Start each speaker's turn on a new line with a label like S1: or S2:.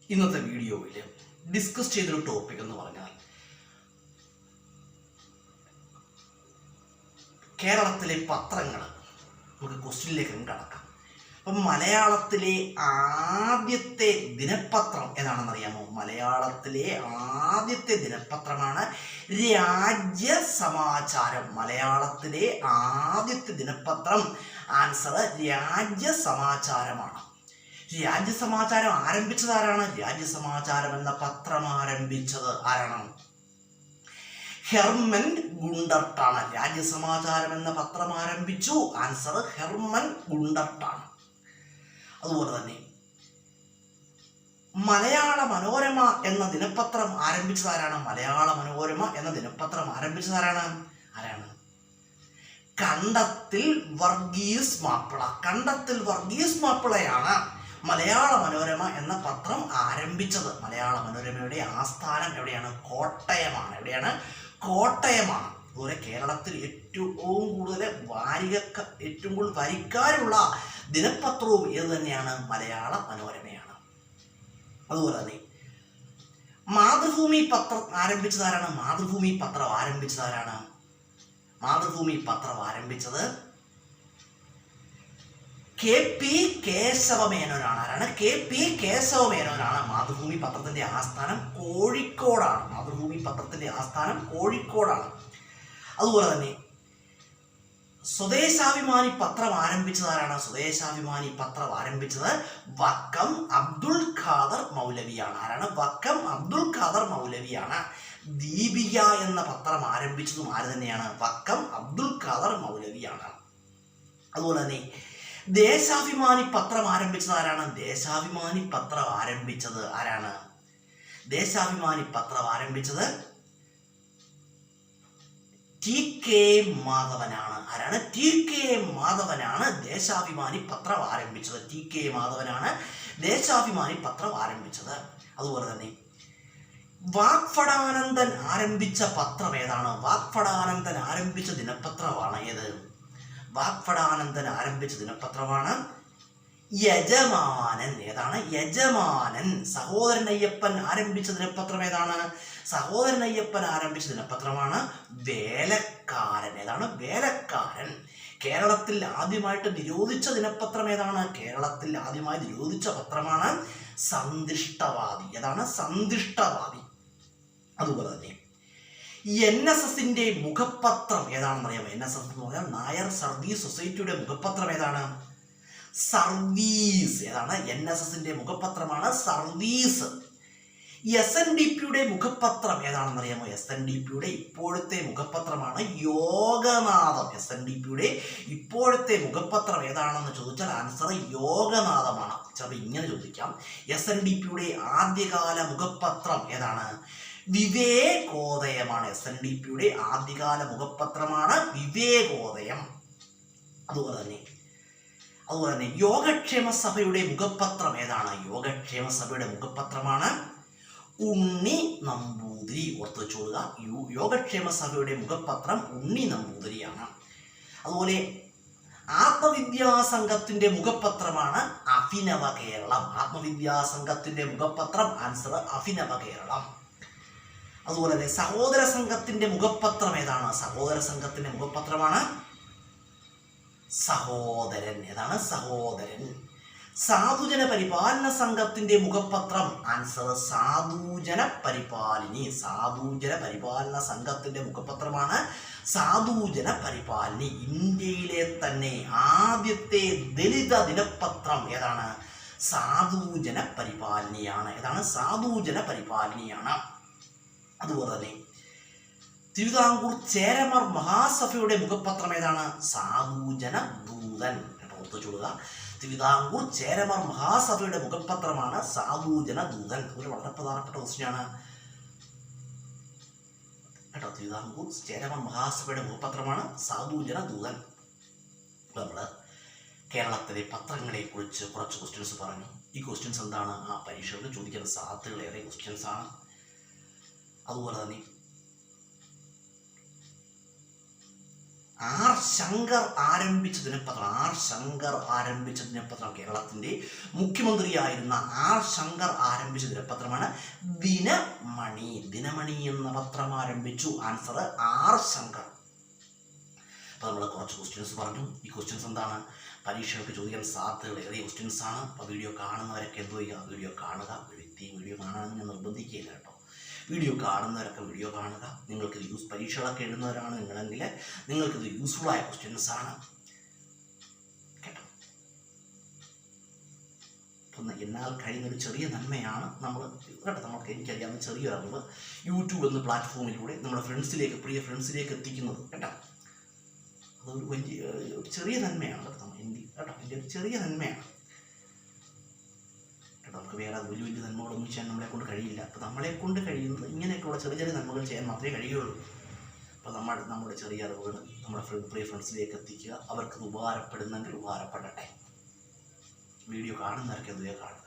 S1: ഇന്നത്തെ വീഡിയോയിൽ ഡിസ്കസ് ചെയ്തൊരു ടോപ്പിക് എന്ന് പറഞ്ഞാൽ കേരളത്തിലെ പത്രങ്ങൾ. നമുക്ക് ക്വസ്റ്റ്യനിലേക്ക് കടക്കാം. അപ്പം മലയാളത്തിലെ ആദ്യത്തെ ദിനപത്രം ഏതാണെന്നറിയാമോ? മലയാളത്തിലെ ആദ്യത്തെ ദിനപത്രമാണ് രാജ്യസമാചാരം. മലയാളത്തിലെ ആദ്യത്തെ ദിനപത്രം ആൻസർ രാജ്യസമാചാരമാണ്. രാജ്യസമാചാരം ആരംഭിച്ചത് ആരാണ്? രാജ്യസമാചാരം എന്ന പത്രം ആരംഭിച്ചത് ആരാണ്? ഹെർമൻ ഗുണ്ടർട്ടാണ്. രാജ്യസമാചാരം എന്ന പത്രം ആരംഭിച്ചു. ആൻസർ ഹെർമൻ ഗുണ്ടർട്ടാണ്. അതുപോലെ തന്നെ മലയാള മനോരമ എന്ന ദിനപത്രം ആരംഭിച്ചത് ആരാണ്? മലയാള മനോരമ എന്ന ദിനപത്രം ആരംഭിച്ചത് ആരാണ്? കണ്ടത്തിൽ വർഗീസ് മാപ്പിള. കണ്ടത്തിൽ വർഗീസ് മാപ്പിളയാണ് മലയാള മനോരമ എന്ന പത്രം ആരംഭിച്ചത്. മലയാള മനോരമയുടെ ആസ്ഥാനം എവിടെയാണ്? കോട്ടയമാണ്. എവിടെയാണ്? കോട്ടയമാണ്. അതുപോലെ കേരളത്തിൽ ഏറ്റവും കൂടുതൽ വരിക്കാരുള്ള ദിനപത്രവും ഏത് തന്നെയാണ്? മലയാള മനോരമയാണ്. അതുപോലെ തന്നെ മാതൃഭൂമി പത്രം ആരംഭിച്ചത് ആരാണ്? മാതൃഭൂമി പത്രം ആരംഭിച്ചത് ആരാണ്? മാതൃഭൂമി പത്രം ആരംഭിച്ചത് KP കേശവമേനോനാണ്. ആരാണ്? KP കേശവമേനോനാണ്. മാതൃഭൂമി പത്രത്തിന്റെ ആസ്ഥാനം കോഴിക്കോടാണ്. മാതൃഭൂമി പത്രത്തിന്റെ ആസ്ഥാനം കോഴിക്കോടാണ്. അതുപോലെ തന്നെ സ്വദേശാഭിമാനി പത്രം ആരംഭിച്ചത് ആരാണ്? സ്വദേശാഭിമാനി പത്രം ആരംഭിച്ചത് വക്കം അബ്ദുൽ ഖാദർ മൗലവിയാണ്. ആരാണ്? വക്കം അബ്ദുൽ ഖാദർ മൗലവിയാണ്. ദീപിക എന്ന പത്രം ആരംഭിച്ചതും ആര് തന്നെയാണ്? വക്കം അബ്ദുൽ ഖാദർ മൗലവിയാണ്. അതുപോലെ തന്നെ ദേശാഭിമാനി പത്രം ആരംഭിച്ചത് ആരാണ്? ദേശാഭിമാനി പത്രം ആരംഭിച്ചത് ആരാണ്? ദേശാഭിമാനി പത്രം ആരംഭിച്ചത് TK മാധവനാണ്. ആരാണ്? TK മാധവനാണ് ദേശാഭിമാനി പത്രം ആരംഭിച്ചത്. TK മാധവനാണ് ദേശാഭിമാനി പത്രം ആരംഭിച്ചത്. അതുപോലെ തന്നെ വാഗ്ഭടാനന്ദൻ ആരംഭിച്ച പത്രം ഏതാണ്? വാഗ്ഭടാനന്ദൻ ആരംഭിച്ച ദിനപത്രമാണ് ഏത്? വാഗ്ഭടാനന്ദൻ ആരംഭിച്ച ദിനപത്രമാണ് യജമാനൻ. ഏതാണ്? യജമാനൻ. സഹോദരൻ അയ്യപ്പൻ ആരംഭിച്ച ദിനപത്രം ഏതാണ്? സഹോദരൻ അയ്യപ്പൻ ആരംഭിച്ച ദിനപത്രമാണ് വേലക്കാരൻ. ഏതാണ്? വേലക്കാരൻ. കേരളത്തിൽ ആദ്യമായിട്ട് നിരോധിച്ച ദിനപത്രം ഏതാണ്? കേരളത്തിൽ ആദ്യമായി നിരോധിച്ച പത്രമാണ് സന്ദിഷ്ടവാദി. ഏതാണ്? സന്ദിഷ്ടവാദി. അതുപോലെ തന്നെ NSSന്റെ മുഖപത്രം ഏതാണെന്ന് അറിയാമോ? NSS എന്ന് പറഞ്ഞാൽ നായർ സർവീസ് സൊസൈറ്റിയുടെ മുഖപത്രം ഏതാണ്? സർവീസ്. ഏതാണ്? NSSന്റെ മുഖപത്രമാണ് സർവീസ്. SNDPയുടെ മുഖപത്രം ഏതാണെന്ന് അറിയാമോ? SNDPയുടെ ഇപ്പോഴത്തെ മുഖപത്രമാണ് യോഗനാഥം. SNDPയുടെ ഇപ്പോഴത്തെ മുഖപത്രം ഏതാണെന്ന് ചോദിച്ചാൽ ആൻസർ യോഗനാഥമാണ്. ചിലപ്പോൾ ഇങ്ങനെ ചോദിക്കാം, SNDPയുടെ ആദ്യകാല മുഖപത്രം ഏതാണ്? വിവേകോദയമാണ്. SNDPയുടെ ആദ്യകാല മുഖപത്രമാണ് വിവേകോദയം. അതുപോലെ തന്നെ യോഗക്ഷേമ സഭയുടെ മുഖപത്രം ഏതാണ്? യോഗക്ഷേമ സഭയുടെ മുഖപത്രമാണ് ഉണ്ണി നമ്പൂതിരി. ഓർത്തു വെച്ചോളുക, യോഗക്ഷേമ സഭയുടെ മുഖപത്രം ഉണ്ണി നമ്പൂതിരിയാണ്. അതുപോലെ ആത്മവിദ്യാസംഘത്തിന്റെ മുഖപത്രമാണ് അഭിനവ കേരളം. ആത്മവിദ്യാസംഘത്തിന്റെ മുഖപത്രം ആൻസർ അഭിനവ കേരളം. അതുപോലെ തന്നെ സഹോദര സംഘത്തിന്റെ മുഖപത്രം ഏതാണ്? സഹോദര സംഘത്തിന്റെ മുഖപത്രമാണ് സഹോദരൻ. ഏതാണ്? സഹോദരൻ. സാധുജന പരിപാലന സംഘത്തിന്റെ മുഖപത്രം ആൻസർ സാധുജന പരിപാലിനി. സാധുജന പരിപാലന സംഘത്തിന്റെ മുഖപത്രമാണ് സാധുജന പരിപാലിനി. ഇന്ത്യയിലെ തന്നെ ആദ്യത്തെ ദലിത ദിനപത്രം ഏതാണ്? സാധുജന പരിപാലിനിയാണ്. ഏതാണ്? സാധുജന പരിപാലിനിയാണ്. അതുപോലെ തന്നെ തിരുവിതാംകൂർ ചേരമർ മഹാസഭയുടെ മുഖപത്രം ഏതാണ്? സാധുജന ദൂതൻ. ഓർത്തുചൂടുക, തിരുവിതാംകൂർ ചേരമർ മഹാസഭയുടെ മുഖപത്രമാണ് സാധുജന ദൂതൻ. ഒരു വളരെ പ്രധാനപ്പെട്ട ക്വസ്റ്റ്യനാണ് കേട്ടോ. തിരുവിതാംകൂർ ചേരമർ മഹാസഭയുടെ മുഖപത്രമാണ് സാധുജന ദൂതൻ. നമ്മൾ കേരളത്തിലെ പത്രങ്ങളെ കുറിച്ച് കുറച്ച് ക്വസ്റ്റ്യൻസ് പറഞ്ഞു. ഈ ക്വസ്റ്റ്യൻസ് എന്താണ്? ആ പരീക്ഷകളിൽ ചോദിക്കുന്ന സാധ്യതകളേറെ ക്വസ്റ്റ്യൻസ് ആണ്. അതുപോലെ തന്നെ ആർ ശങ്കർ ആരംഭിച്ച ദിനപത്രം. ആർ ശങ്കർ ആരംഭിച്ച ദിനപത്രം, കേരളത്തിൻ്റെ മുഖ്യമന്ത്രിയായിരുന്ന ആർ ശങ്കർ ആരംഭിച്ച ദിനപത്രമാണ് ദിനമണി. ദിനമണി എന്ന പത്രം ആരംഭിച്ചു. Answer R Shankar. അപ്പോൾ നമ്മൾ കുറച്ച് ക്വസ്റ്റ്യൻസ് പറഞ്ഞു. ഈ ക്വസ്റ്റ്യൻസ് എന്താണ്, പരീക്ഷകൾക്ക് ചോദിക്കാൻ സാധ്യതകൾ ഏറിയ ക്വസ്റ്റ്യൻസ് ആണ്. അപ്പോൾ വീഡിയോ കാണുന്നവരൊക്കെ എന്ത് ചെയ്യുക, വീഡിയോ കാണുക. വീഡിയോ കാണാമെന്ന് ഞാൻ നിർബന്ധിക്കുകയില്ല കേട്ടോ. വീഡിയോ കാണുന്നവരൊക്കെ വീഡിയോ കാണുക. നിങ്ങൾക്ക് പരീക്ഷകളൊക്കെ എഴുതുന്നവരാണ് നിങ്ങളെങ്കിൽ നിങ്ങൾക്കിത് യൂസ്ഫുൾ ആയ ക്വസ്റ്റ്യൻസ് ആണ് കേട്ടോ. അപ്പം എന്നാൽ കഴിയുന്നൊരു ചെറിയ നന്മയാണ് നമ്മൾ കേട്ടോ. നമുക്ക് എനിക്കറിയാവുന്ന ചെറിയൊരു അറിവ് യൂട്യൂബ് എന്ന പ്ലാറ്റ്ഫോമിലൂടെ നമ്മുടെ പ്രിയ ഫ്രണ്ട്സിലേക്ക് എത്തിക്കുന്നത് കേട്ടോ. അതൊരു വലിയ ഒരു ചെറിയ നന്മയാണ് കേട്ടോ. കേട്ടോ എൻ്റെ ഒരു ചെറിയ നന്മയാണ് കേട്ടോ. നമുക്ക് വേറെ വലിയ വലിയ നന്മകളൊന്നും ചെയ്യാൻ നമ്മളെ കൊണ്ട് കഴിയില്ല. അപ്പോൾ നമ്മളെ കൊണ്ട് കഴിയുന്നത് ഇങ്ങനെയൊക്കെയുള്ള ചെറിയ ചെറിയ നന്മകൾ ചെയ്യാൻ മാത്രമേ കഴിയുള്ളൂ. അപ്പോൾ നമ്മുടെ ചെറിയ അറിവുകൾ നമ്മുടെ പ്രിയ ഫ്രണ്ട്സിലേക്ക് എത്തിക്കുക. അവർക്ക് ഉപകാരപ്പെടുന്നെങ്കിൽ ഉപകാരപ്പെടട്ടെ. വീഡിയോ കാണുന്നവർക്ക് എന്തുവേ കാണുക.